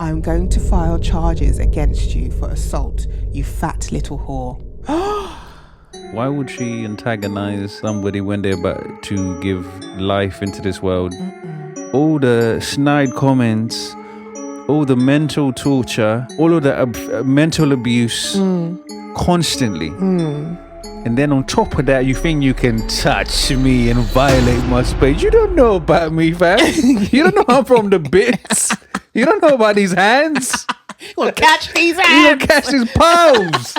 I'm going to file charges against you for assault, you fat little whore. Why would she antagonize somebody when they're about to give life into this world? All the snide comments, all the mental torture, all of the mental abuse constantly. And then on top of that, you think you can touch me and violate my space. You don't know about me, fam. You don't know I'm from the bits. You don't know about these hands. You want to catch these hands? You want to catch these palms.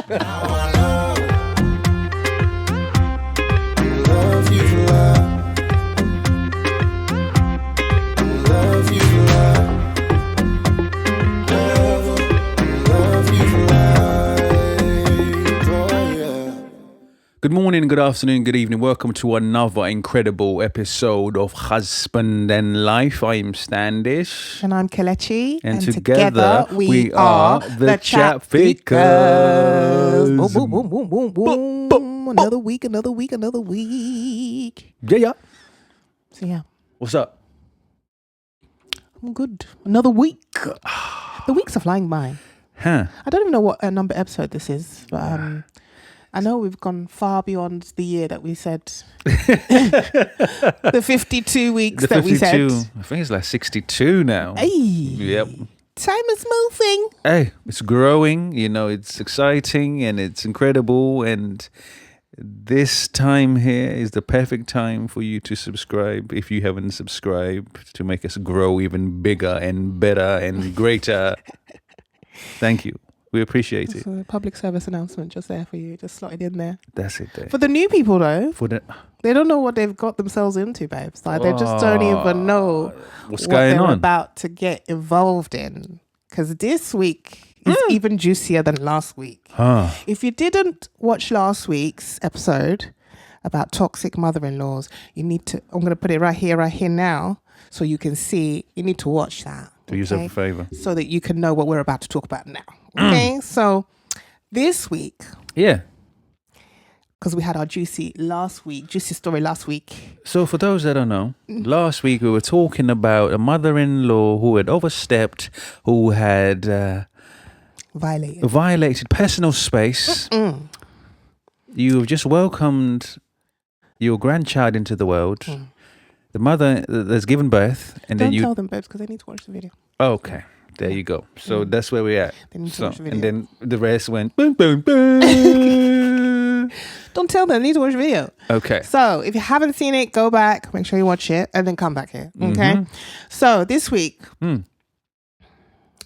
Good morning, good afternoon, good evening. Welcome to another incredible episode of Husband and Life. I am Standish. And I'm Kelechi. And together we are the Chapfikas. Boom, boom, boom, boom, boom, boom. Boom. Another week. Yeah. So yeah. What's up? I'm good. Another week. The weeks are flying by. Huh. I don't even know what number episode this is, but I know we've gone far beyond the year that we said. The 52 weeks that we said. I think it's like 62 now. Hey. Yep. Time is moving. Hey, it's growing. You know, it's exciting and it's incredible. And this time here is the perfect time for you to subscribe if you haven't subscribed, to make us grow even bigger and better and greater. Thank you. We appreciate it. A public service announcement just there for you. Just slotted in there. That's it there. For the new people though, they don't know what they've got themselves into, babes. Like they just don't even know what's what going they're on, about to get involved in. Because this week is even juicier than last week. Huh. If you didn't watch last week's episode about toxic mother-in-laws, you need to, I'm going to put it right here now, so you can see, you need to watch that. Do yourself a favor. So that you can know what we're about to talk about now. Okay, so this week, because we had our juicy story last week. So for those that don't know, last week we were talking about a mother-in-law who had overstepped, who had violated personal space. You've just welcomed your grandchild into the world. The mother that's given birth, and don't tell them, babes, because they need to watch the video. Okay. There you go. So that's where we're at. They need to watch the video. And then the rest went boom, boom, boom. Don't tell them. They need to watch the video. Okay. So if you haven't seen it, go back, make sure you watch it, and then come back here. Okay. So this week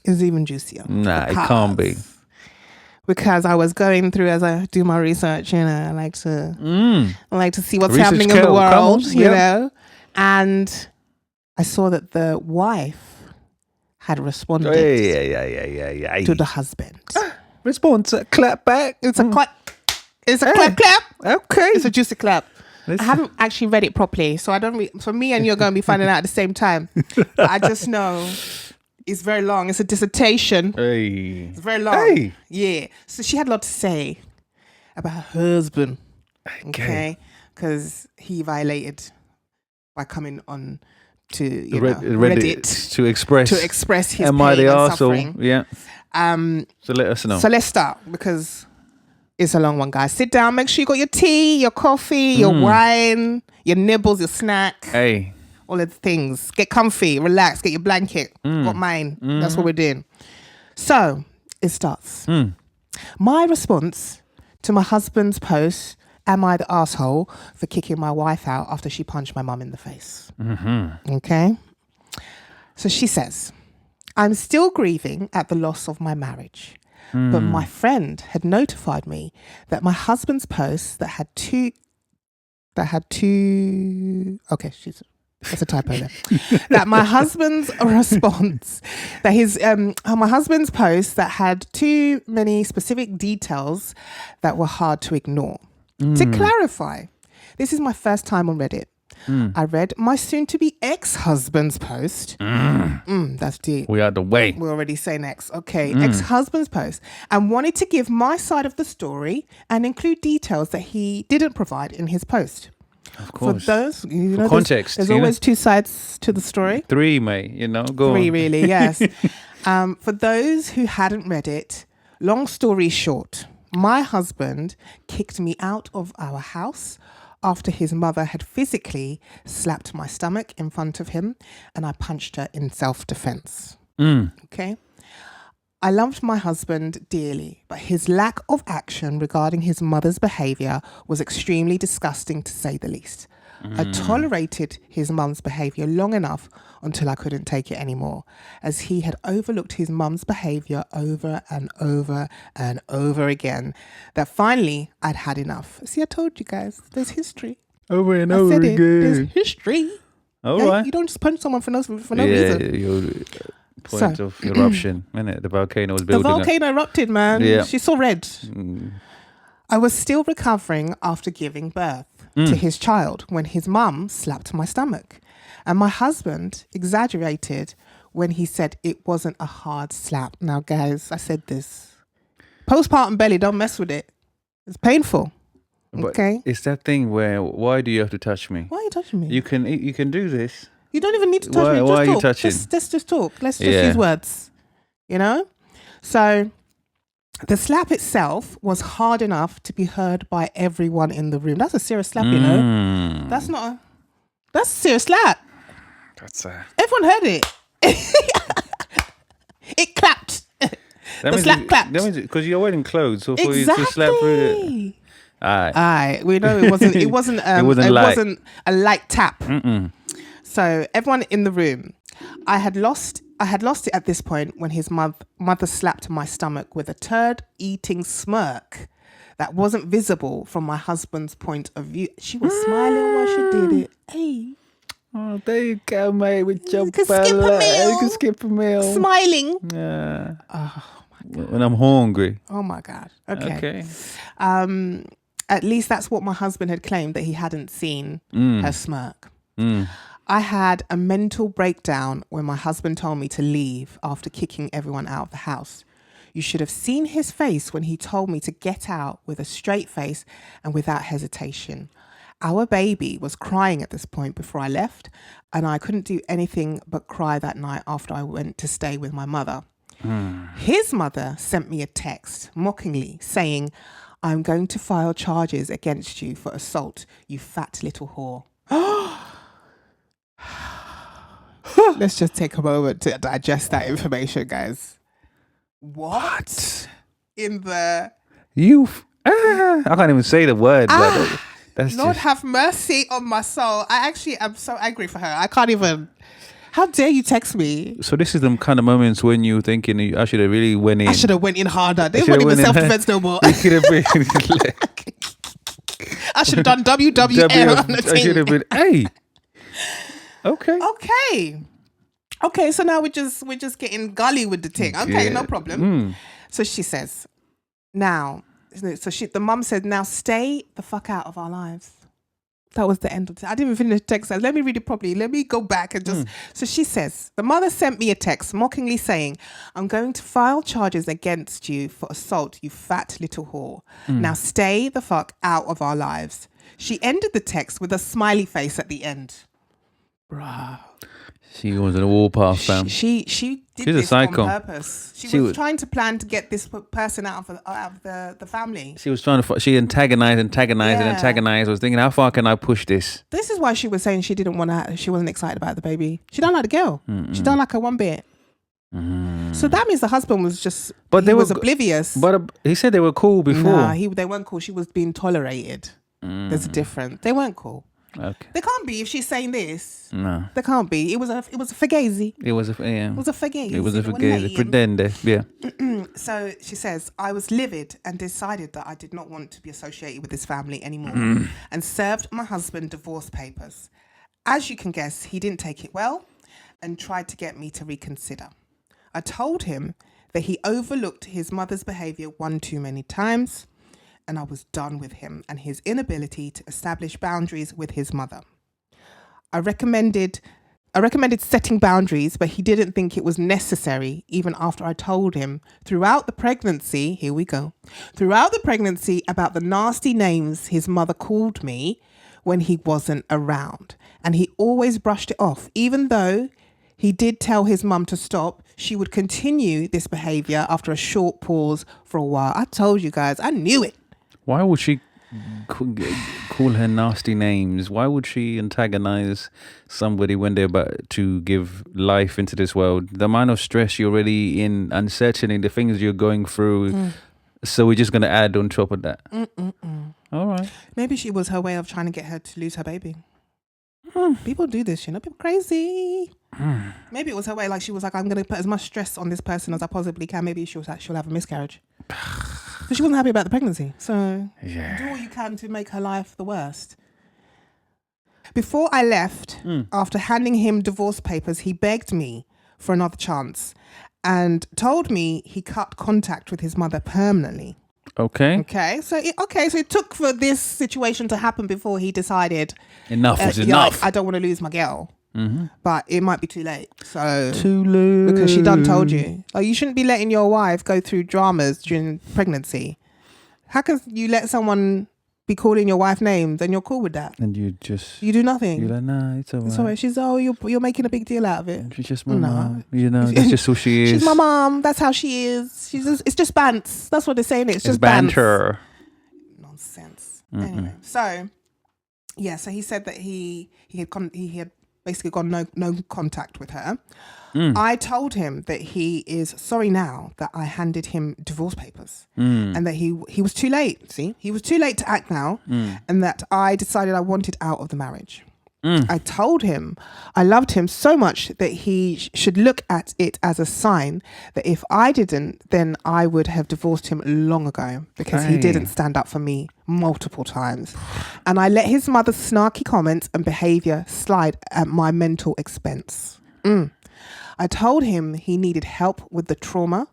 is even juicier. Nah, it can't be. Because I was going through, as I do my research, you know, I like to see what's happening in the world, you know, and I saw that the wife had responded to the husband. Response, clap back. It's a clap. It's a clap. Okay. It's a juicy clap. I haven't actually read it properly, so I don't. For me and you're going to be finding out at the same time. But I just know it's very long. It's a dissertation. Hey. It's very long. Hey. Yeah. So she had a lot to say about her husband. Okay. Because he violated by coming on to Reddit to express his pain and suffering. Yeah. So let us know. So let's start, because it's a long one, guys. Sit down. Make sure you got your tea, your coffee, your wine, your nibbles, your snack. Hey. All of the things. Get comfy, relax, get your blanket. Got mine. That's what we're doing. So it starts. My response to my husband's post: am I the asshole for kicking my wife out after she punched my mum in the face? Okay. So she says, I'm still grieving at the loss of my marriage. But my friend had notified me that my husband's post that had two, okay, that's a typo there. That my husband's response, my husband's post that had too many specific details that were hard to ignore. To clarify, this is my first time on Reddit. I read my soon-to-be ex-husband's post. That's deep. We are the way. We're already saying ex. Okay, ex-husband's post. And wanted to give my side of the story and include details that he didn't provide in his post. Of course. For those, you know, context. There's always two sides to the story. 3, mate. You know, go 3, on. really, yes. For those who hadn't read it, long story short, my husband kicked me out of our house after his mother had physically slapped my stomach in front of him and I punched her in self-defense. Okay? I loved my husband dearly, but his lack of action regarding his mother's behaviour was extremely disgusting, to say the least. I tolerated his mum's behaviour long enough until I couldn't take it anymore, as he had overlooked his mum's behaviour over and over and over again, that finally I'd had enough. See, I told you guys, there's history. Over and I over said again. There's history. All Okay? right. You don't just punch someone for no reason. Your point of eruption, innit? The volcano was The building up. volcano erupted, man. Yeah. She saw red. I was still recovering after giving birth to his child when his mum slapped my stomach. And my husband exaggerated when he said it wasn't a hard slap. Now, guys, I said this. Postpartum belly, don't mess with it. It's painful. But Okay? it's that thing where, why do you have to touch me? Why are you touching me? You can do this. You don't even need to touch me. Just Why are talk. you touching? Let's just talk. Let's just Yeah. use words. You know? So the slap itself was hard enough to be heard by everyone in the room. That's a serious slap, you know? That's a serious slap. That's Everyone heard it. It clapped. The slap clapped. That means because you're wearing clothes, so for you to slap through it. Exactly. Alright. We know it wasn't. It wasn't. It wasn't light. Wasn't a light tap. So everyone in the room, I had lost it at this point when his mother slapped my stomach with a turd-eating smirk that wasn't visible from my husband's point of view. She was smiling while she did it. Hey, Oh, there you go, mate, with your you can skip a meal. You can skip a meal. Smiling. Yeah. Oh, When I'm hungry. oh my God. Okay. Okay. At least that's what my husband had claimed, that he hadn't seen her smirk. I had a mental breakdown when my husband told me to leave after kicking everyone out of the house. You should have seen his face when he told me to get out, with a straight face and without hesitation. Our baby was crying at this point before I left, and I couldn't do anything but cry that night after I went to stay with my mother. His mother sent me a text mockingly saying, "I'm going to file charges against you for assault, you fat little whore." Let's just take a moment to digest that information, guys. What? In the... I can't even say the word, but that's Lord just... have mercy on my soul. I actually am so angry for her. I can't even... How dare you text me? So this is the kind of moments when you're thinking, I should have really went in. I should have went in harder. They should weren't have even went in. self-defense no more. You could have been... I should have done WWF on the I should have thing. been... Hey. Okay. Okay, so now we're just getting gully with the thing. Okay, Yeah. no problem. So she says, the mum said, "Now stay the fuck out of our lives." That was the end of it. I didn't even finish the text. Let me read it properly. Let me go back and just... So she says, the mother sent me a text mockingly saying, "I'm going to file charges against you for assault, you fat little whore. Now stay the fuck out of our lives." She ended the text with a smiley face at the end. Bruh. She was in a warpath, fam. She did She's a this psycho. on purpose. She was trying to plan to get this person out of the family. She was trying to... She antagonized. I was thinking, how far can I push this? This is why she was saying she didn't want to. She wasn't excited about the baby. She don't like the girl. She don't like her one bit. So that means the husband was just... But he was oblivious. But he said they were cool before. Nah, they weren't cool. She was being tolerated. There's a difference. They weren't cool. Okay. They can't be if she's saying this. No. They can't be. It was a fugazi. It was a... Yeah. It was a fugazi. It was a They were fugazi. lame. Pretende. Yeah. So she says, "I was livid and decided that I did not want to be associated with this family anymore and served my husband divorce papers. As you can guess, he didn't take it well and tried to get me to reconsider. I told him that he overlooked his mother's behavior one too many times, and I was done with him and his inability to establish boundaries with his mother. I recommended setting boundaries, but he didn't think it was necessary, even after I told him throughout the pregnancy, about the nasty names his mother called me when he wasn't around. And he always brushed it off, even though he did tell his mum to stop. she would continue this behavior after a short pause for a while. I told you guys, I knew it. Why would she call her nasty names? Why would she antagonize somebody when they're about to give life into this world? The amount of stress you're already in, uncertainty, the things you're going through. So we're just going to add on top of that. All right. Maybe she was her way of trying to get her to lose her baby. People do this, people crazy. Maybe it was her way, like she was like, I'm going to put as much stress on this person as I possibly can. Maybe she'll have a miscarriage. So she wasn't happy about the pregnancy. So do all you can to make her life the worst. Before I left, after handing him divorce papers, he begged me for another chance and told me he cut contact with his mother permanently. Okay. So it took for this situation to happen before he decided enough is enough. I don't want to lose my girl. But it might be too late. So too late because she done told you. Like, you shouldn't be letting your wife go through dramas during pregnancy. How can you let someone be calling your wife names and you're cool with that? And you do nothing. You're like, nah, it's all right. It's all right. She's you're making a big deal out of it. She's just my mom. That's just who she is. She's my mom. That's how she is. It's just bants. That's what they're saying. It's just banter. Nonsense. Anyway, so he said that he had basically got no contact with her. I told him that he is sorry now that I handed him divorce papers and that he was too late. See, he was too late to act now, and that I decided I wanted out of the marriage. I told him I loved him so much that he should look at it as a sign that if I didn't, then I would have divorced him long ago because he didn't stand up for me multiple times. And I let his mother's snarky comments and behavior slide at my mental expense. I told him he needed help with the trauma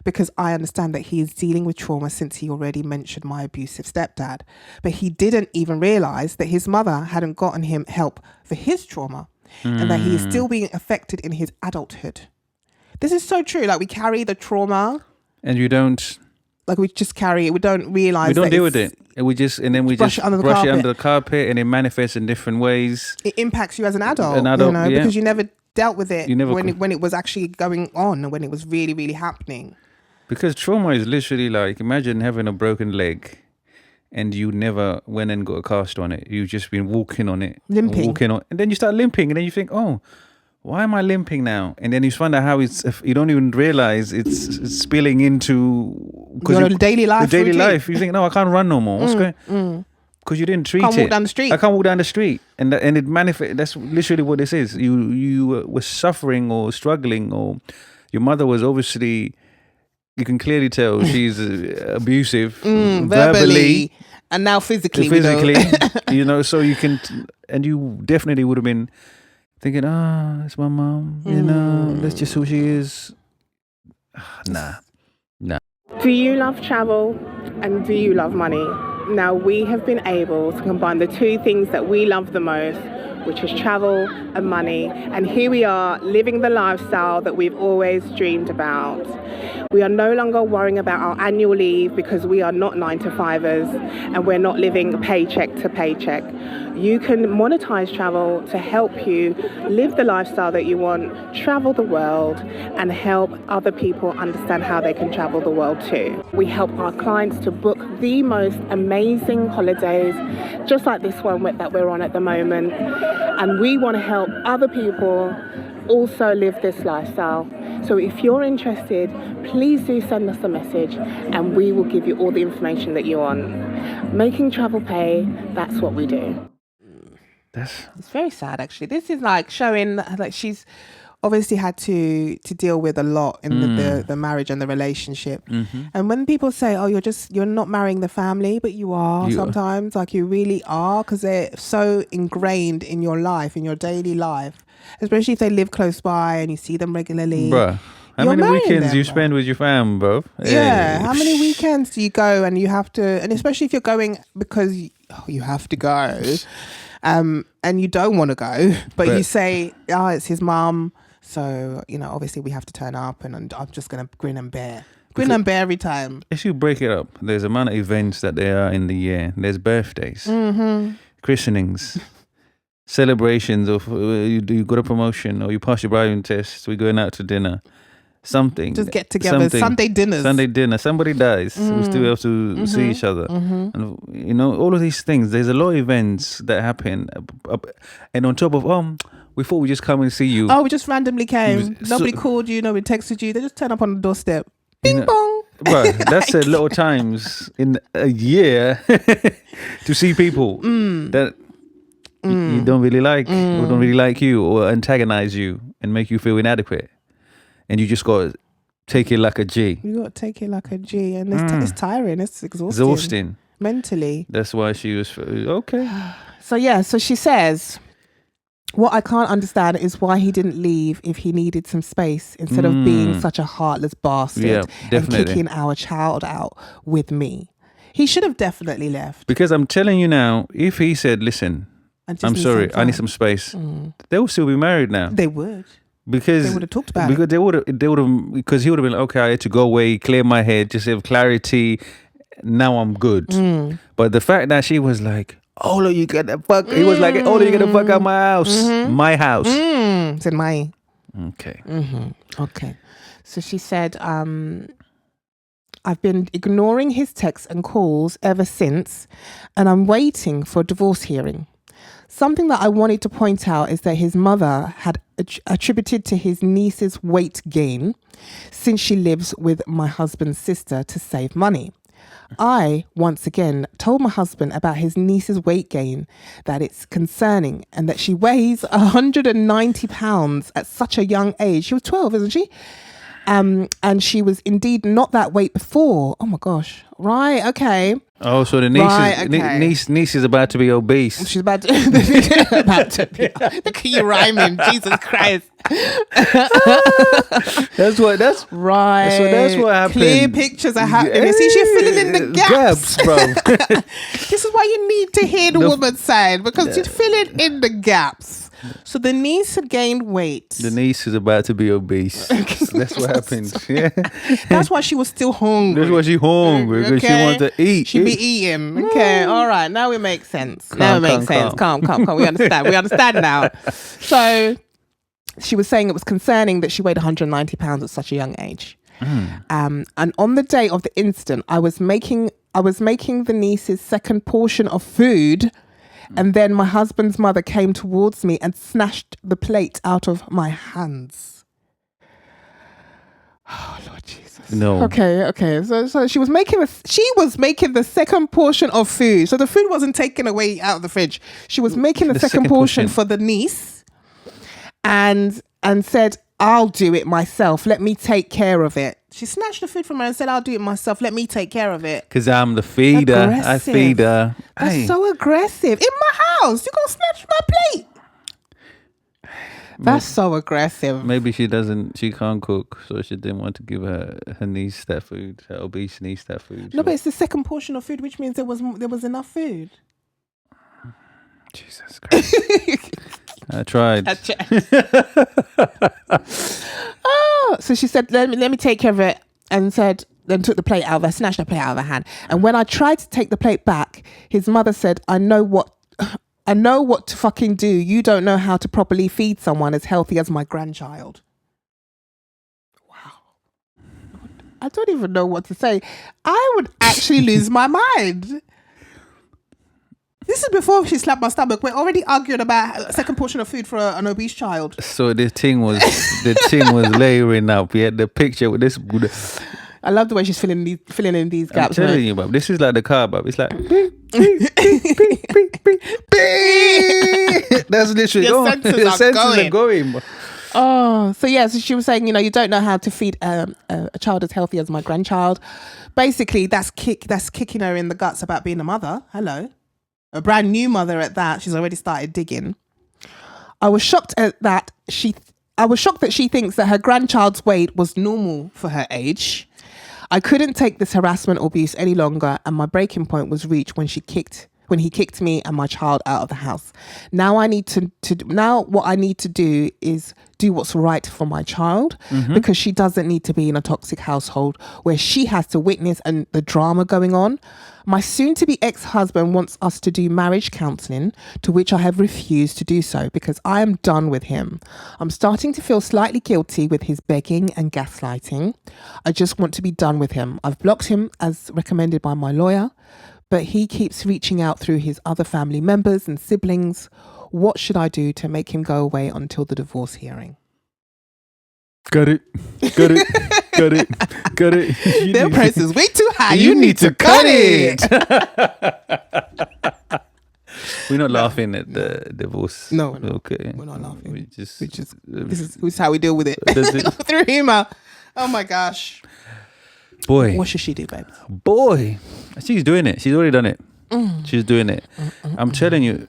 because I understand that he is dealing with trauma since he already mentioned my abusive stepdad. But he didn't even realize that his mother hadn't gotten him help for his trauma and that he is still being affected in his adulthood. This is so true. Like, we carry the trauma. And you don't... Like, we just carry it. We don't realize we don't deal with it. And we just brush it under the carpet and it manifests in different ways. It impacts you as an adult, because you never dealt with it when it was actually going on and when it was really, really happening. Because trauma is literally like, imagine having a broken leg and you never went and got a cast on it. You've just been walking on it. Limping. And then you start limping and then you think, oh, why am I limping now? And then you find out how you don't even realize it's spilling into your daily life. The daily life. You think, no, I can't run no more. What's going? Because you didn't treat it. I can't walk down the street. I can't walk down the street, and it manifests. That's literally what this is. You were suffering or struggling, or your mother was obviously. You can clearly tell she's abusive, verbally, and now physically. So you can, and you definitely would have been thinking, it's my mom. That's just who she is. Nah. Do you love travel and do you love money? Now, we have been able to combine the two things that we love the most, which is travel and money. And here we are living the lifestyle that we've always dreamed about. We are no longer worrying about our annual leave because we are not 9-to-5ers and we're not living paycheck to paycheck. You can monetize travel to help you live the lifestyle that you want, travel the world, and help other people understand how they can travel the world too. We help our clients to book the most amazing holidays, just like this one that we're on at the moment. And we want to help other people also live this lifestyle. So if you're interested, please do send us a message and we will give you all the information that you want. Making travel pay, that's what we do. It's very sad, actually. This is like showing like she's obviously had to deal with a lot in the marriage and the relationship. And when people say, oh, you're not marrying the family, but you are sometimes, like you really are, because they're so ingrained in your life, in your daily life, especially if they live close by and you see them regularly. Bruh, how many weekends you spend with your fam, bro? Yeah, how many weekends do you go and you have to, and especially if you're going because you have to go, and you don't want to go, but you say, oh, it's his mum. So, obviously we have to turn up and I'm just going to grin and bear every time. If you break it up, there's amount of events that there are in the year. There's birthdays, christenings, celebrations of you got a promotion or you pass your driving test, we're going out to dinner. something. Just get together. Sunday dinners. Sunday dinner. Somebody dies. We still have to see each other. And, you know, all of these things. There's a lot of events that happen. And on top of, we thought we'd just come and see you. Oh, we just randomly came. Nobody called you. Nobody texted you. They just turned up on the doorstep. Bing bong. Well, that's a lot of times in a year to see people that you don't really like or don't really like you or antagonize you and make you feel inadequate. And you just got to take it like a G. You got to take it like a G. And it's tiring. It's exhausting. Mentally. That's why she was, okay. So she says, what I can't understand is why he didn't leave if he needed some space instead of being such a heartless bastard and kicking our child out with me. He should have definitely left. Because I'm telling you now, if he said, listen, I'm sorry, I need some space, they will still be married now. They would. Because they would have talked about because it. They would have, because he would have been, okay, I had to go away, clear my head, just have clarity. Now I'm good. But the fact that she was like, all of you get the fuck. He was like, all of you get the fuck out my house. My house. Said my. Okay. Okay. So she said, I've been ignoring his texts and calls ever since, and I'm waiting for a divorce hearing. Something that I wanted to point out is that his mother had attributed to his niece's weight gain since she lives with my husband's sister to save money. I, once again, told my husband about his niece's weight gain, that it's concerning and that she weighs 190 pounds at such a young age. She was 12, isn't she? And she was indeed not that weight before. Oh my gosh. Right, okay. Oh, so the niece is about to be obese. She's about to be. Look at you rhyming, Jesus Christ. That's right. So that's what happened. Clear pictures are happening. You see, she's filling in the gaps, bro. This is why you need to hear the woman's side, because she's filling in the gaps. So the niece had gained weight. The niece is about to be obese. That's what happened. Yeah. That's why she was still hungry. That's why she's hungry, because she wants to eat. She be eating. Okay, all right. Now it makes sense. Calm. We understand. We understand now. So she was saying it was concerning that she weighed 190 pounds at such a young age. And on the day of the incident, I was making the niece's second portion of food. And then my husband's mother came towards me and snatched the plate out of my hands. Oh, Lord Jesus. No. Okay. So she was making the second portion of food. So the food wasn't taken away out of the fridge. She was making the second portion for the niece and said, I'll do it myself. Let me take care of it. She snatched the food from her and said, I'll do it myself. Let me take care of it. Because I'm the feeder. Aggressive. I feed her. That's so aggressive. In my house. You're going to snatch my plate. That's so aggressive. Maybe she can't cook, so she didn't want to give her niece that food, her obese niece that food. No, but it's the second portion of food, which means there was enough food. Jesus Christ. I tried. So she said, let me take care of it, and then took the plate out of her, snatched the plate out of her hand. And when I tried to take the plate back, his mother said, I know what to fucking do. You don't know how to properly feed someone as healthy as my grandchild. Wow. I don't even know what to say. I would actually lose my mind. This is before she slapped my stomach. We're already arguing about a second portion of food for an obese child. So the thing was layering up. We had the picture with this. I love the way she's filling in these gaps. I'm telling you, Bob. This is like the car, Bob. It's like that's literally your senses are going. Oh, so yeah. So she was saying, you don't know how to feed a child as healthy as my grandchild. Basically, that's kicking her in the guts about being a mother. Hello. A brand new mother at that. She's already started digging. I was shocked that she thinks that her grandchild's weight was normal for her age. I couldn't take this harassment or abuse any longer, and my breaking point was reached when she kicked when he kicked me and my child out of the house. Now I need now what I need to do is do what's right for my child, because she doesn't need to be in a toxic household where she has to witness and the drama going on. My soon-to-be ex-husband wants us to do marriage counselling, to which I have refused to do so because I am done with him. I'm starting to feel slightly guilty with his begging and gaslighting. I just want to be done with him. I've blocked him as recommended by my lawyer, but he keeps reaching out through his other family members and siblings. What should I do to make him go away until the divorce hearing? Got it. Their price is way too high. You need to cut it. We're not laughing at the divorce. No, we're not. Okay. We're not laughing. This is how we deal with it. Through humor. Oh my gosh. Boy. What should she do, babe? Boy. She's doing it. She's already done it. She's doing it. I'm telling you,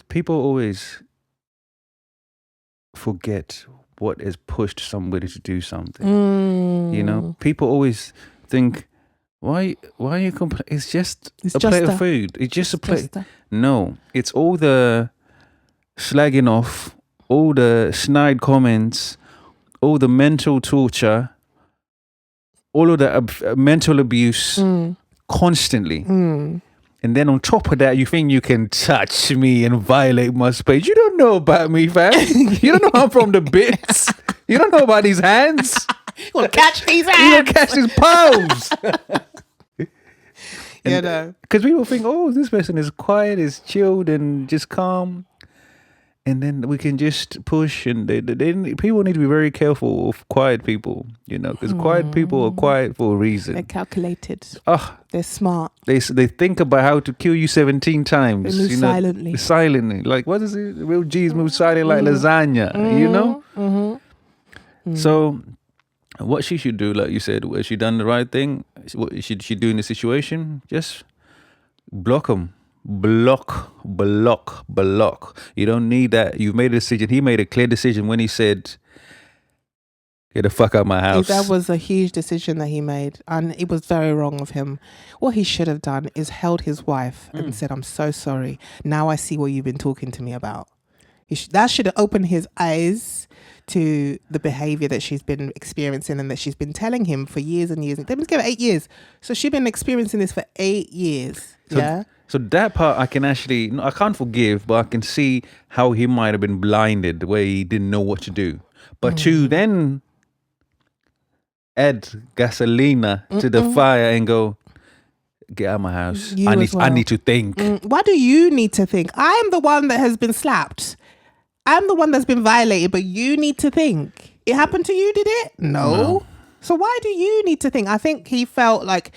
people always forget what has pushed somebody to do something. You know, people always think, why are you complaining? It's just a plate of food. It's just a plate. No, it's all the slagging off, all the snide comments, all the mental torture, all of the mental abuse constantly. And then on top of that, you think you can touch me and violate my space. You don't know about me, fam. You don't know I'm from the bits. You don't know about these hands. You want to catch these hands. You want to catch these paws. You know. Because people think, oh, this person is quiet, is chilled and just calm. And then we can just push. And people need to be very careful of quiet people, you know, because quiet people are quiet for a reason. They're calculated. Oh, they're smart. They think about how to kill you 17 times. They move silently. Silently. Like, what is it? Real G's move silently like lasagna, you know? So what she should do, like you said, has she done the right thing? What should she do in the situation? Just block them. Block. You don't need that. You've made a decision. He made a clear decision when he said, get the fuck out of my house. That was a huge decision that he made, and it was very wrong of him. What he should have done is held his wife and said, I'm so sorry. Now I see what you've been talking to me about. That should have opened his eyes to the behavior that she's been experiencing and that she's been telling him for years and years. They've been together 8 years. So she's been experiencing this for 8 years. So that part I can't forgive, but I can see how he might have been blinded where he didn't know what to do. But to then add gasolina to the fire and go, get out of my house. I need to think. Why do you need to think? I am the one that has been slapped. I'm the one that's been violated, but you need to think. It happened to you, did it? No. So why do you need to think? I think he felt like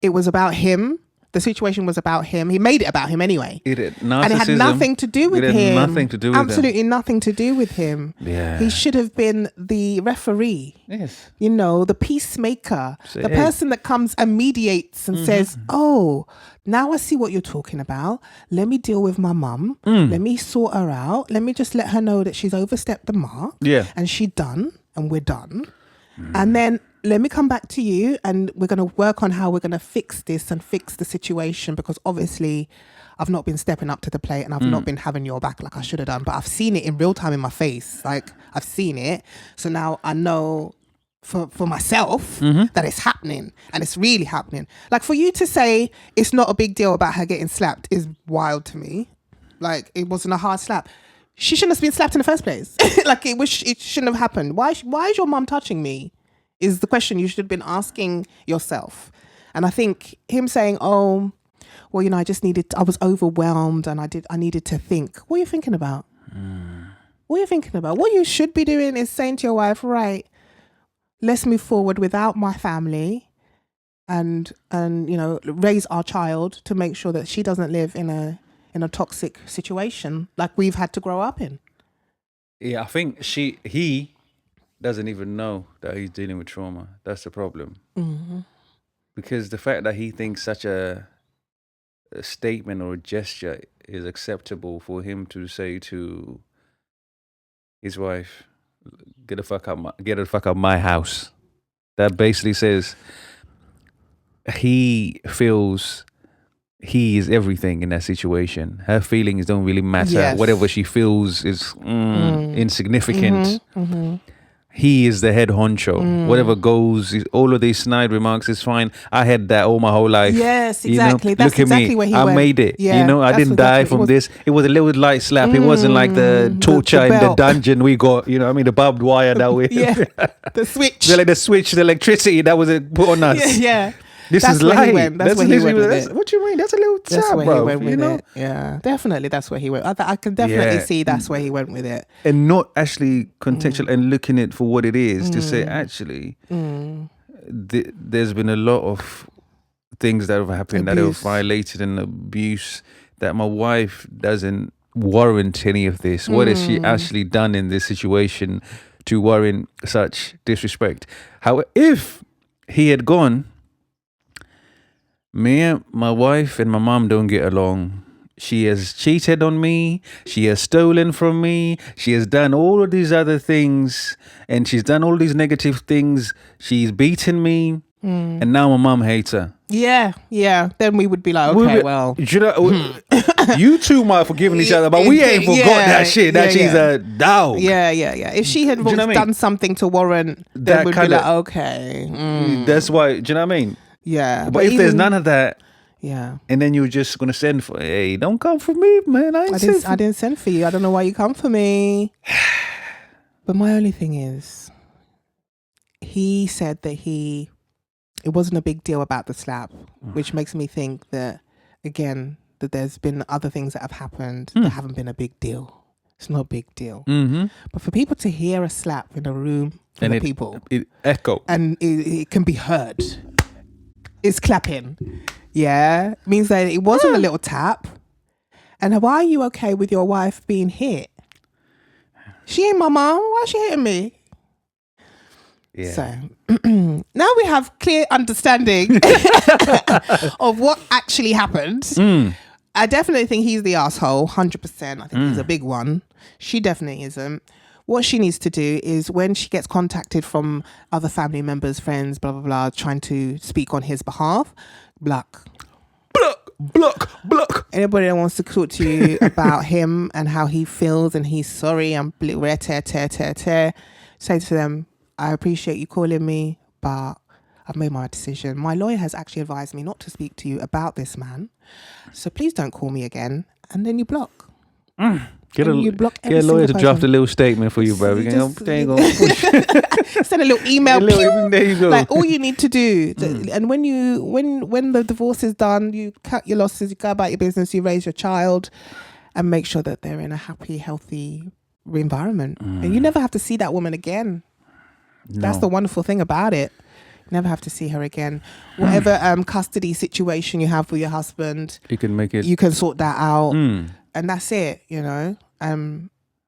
it was about him. The situation was about him. He made it about him anyway. And it had nothing to do with him. Absolutely nothing to do with him. Yeah. He should have been the referee. Yes. You know, the peacemaker. The person that comes and mediates and says, oh, now I see what you're talking about. Let me deal with my mum. Let me sort her out. Let me just let her know that she's overstepped the mark. Yeah. And she's done and we're done. And then let me come back to you and we're going to work on how we're going to fix this and fix the situation, because obviously I've not been stepping up to the plate and I've not been having your back like I should have done, but I've seen it in real time in my face. Like I've seen it. So now I know for myself that it's happening and it's really happening. Like for you to say it's not a big deal about her getting slapped is wild to me. Like it wasn't a hard slap. She shouldn't have been slapped in the first place. Like it shouldn't have happened. Why is your mum touching me? Is the question you should have been asking yourself. And I think him saying, oh, well, you know, I was overwhelmed and I needed to think. What are you thinking about? What are you thinking about? What you should be doing is saying to your wife, right, let's move forward without my family and you know, raise our child to make sure that she doesn't live in a toxic situation like we've had to grow up in. Yeah, I think he doesn't even know that he's dealing with trauma. That's the problem. Because the fact that he thinks such a statement or a gesture is acceptable for him to say to his wife, get the fuck out of my house. That basically says he feels he is everything in that situation. Her feelings don't really matter. Yes. Whatever she feels is insignificant. He is the head honcho. Whatever goes, all of these snide remarks is fine. I had that all my whole life. Yes, exactly. You know? That's Look at exactly me. where he I went. made it. Yeah, you know, I that's didn't die exactly- from this. It was a little light slap. It wasn't like the torture in the belt. dungeon we got. You know, what I mean, the barbed wire that we Yeah, the switch. the switch, the electricity that was put on us. Yeah. This That's is where he light. went. That's where he went with it. What you mean? That's a little That's tap, where bro. he went with you know? it. Yeah, definitely. That's where he went. I can definitely Yeah. see that's where he went with it. And not actually contextual and looking at it for what it is to say, actually, there's been a lot of things that have happened that have Abuse. violated and abuse that my wife doesn't warrant any of this. What has she actually done in this situation to warrant such disrespect? However, if he had gone, me, my wife, and my mom don't get along. She has cheated on me. She has stolen from me. She has done all of these other things, and she's done all these negative things. She's beaten me, and now my mom hates her. Yeah. Then we would be like, okay, well. You know, you two might have forgiven each other, but we ain't forgot that shit. That she's a dog. Yeah. If she had Do you know what I mean? done something to warrant, then That we'd be kinda- like, okay. That's why. Do you know what I mean? Yeah. But if there's even- none of that, Yeah. and then you're just gonna send for, hey, don't come for me, man. I didn't send for you. I don't know why you come for me. But my only thing is, he said that it wasn't a big deal about the slap, which makes me think that, again, that there's been other things that have happened that haven't been a big deal. It's not a big deal. Mm-hmm. But for people to hear a slap in a room full of people, it echo. and it can be heard, it's clapping. Yeah, means that it wasn't a little tap. And why are you okay with your wife being hit? She ain't my mom. Why is she hitting me? Yeah. So now we have clear understanding of what actually happened. I definitely think he's the asshole, 100%. I think he's a big one. She definitely isn't. What she needs to do is when she gets contacted from other family members, friends, blah, blah, blah, trying to speak on his behalf, block. Anybody that wants to talk to you about him and how he feels and he's sorry and say to them, I appreciate you calling me, but I've made my decision. My lawyer has actually advised me not to speak to you about this man. So please don't call me again. And then you block. Get And you block a every lawyer to single draft a person. little statement for you, bro. You just- There you go. Send a little email. There you go. Like all you need to do, and when the divorce is done, you cut your losses, you go about your business, you raise your child, and make sure that they're in a happy, healthy environment, and you never have to see that woman again. That's the wonderful thing about it. Never have to see her again. Whatever custody situation you have with your husband, You can make it. you can sort that out, and that's it. You know.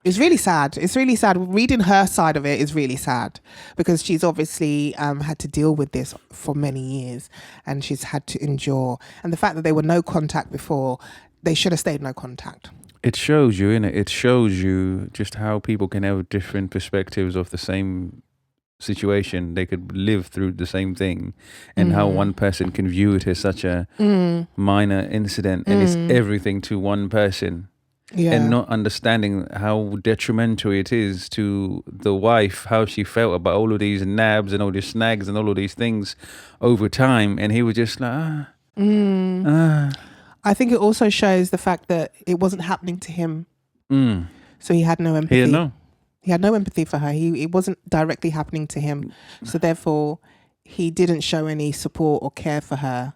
It's really sad. It's really sad. Reading her side of it is really sad because she's obviously had to deal with this for many years and she's had to endure. And the fact that they were no contact before, they should have stayed no contact. It shows you, innit? It shows you just how people can have different perspectives of the same situation. They could live through the same thing, and how one person can view it as such a minor incident, and it's everything to one person. Yeah. And not understanding how detrimental it is to the wife, how she felt about all of these nabs and all these snags and all of these things over time. And he was just like, I think it also shows the fact that it wasn't happening to him. So he had no empathy. He had no empathy for her. It wasn't directly happening to him. So therefore, he didn't show any support or care for her,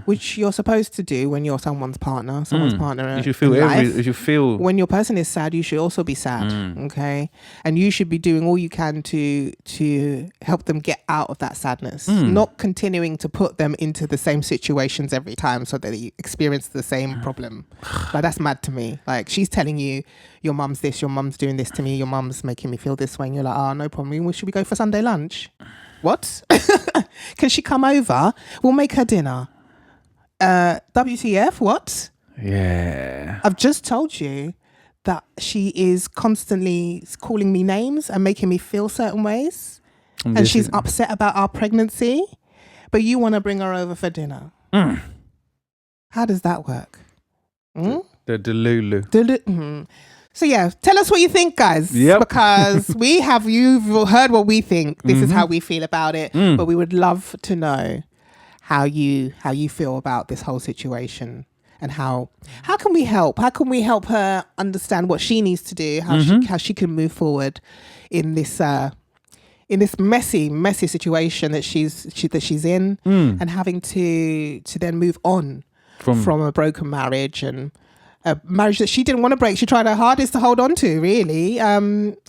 which you're supposed to do when you're someone's partner. you should feel in life. when When your person is sad, you should also be sad, okay? And you should be doing all you can to help them get out of that sadness, not continuing to put them into the same situations every time so that they experience the same problem. Like, that's mad to me. Like, she's telling you, your mum's this, your mum's doing this to me, your mum's making me feel this way, and you're like, oh, no problem. Should we go for Sunday lunch? What? Can she come over? We'll make her dinner. WTF? What? Yeah. I've just told you that she is constantly calling me names and making me feel certain ways. And she's upset about our pregnancy. But you want to bring her over for dinner. How does that work? The Delulu. So yeah, tell us what you think, guys. Yep. Because you've heard what we think. This is how we feel about it. But we would love to know how you feel about this whole situation, and how can we help? How can we help her understand what she needs to do? How she can move forward in this messy situation that she's in, and having to then move on from a broken marriage, and a marriage that she didn't want to break. She tried her hardest to hold on to, really.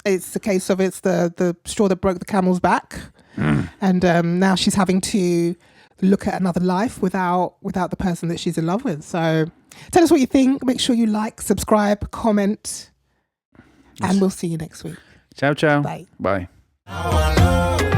It's a case of it's the straw that broke the camel's back. And now she's having to look at another life without the person that she's in love with. So tell us what you think. Make sure you like, subscribe, comment, and we'll see you next week. Ciao, ciao. Bye. Bye.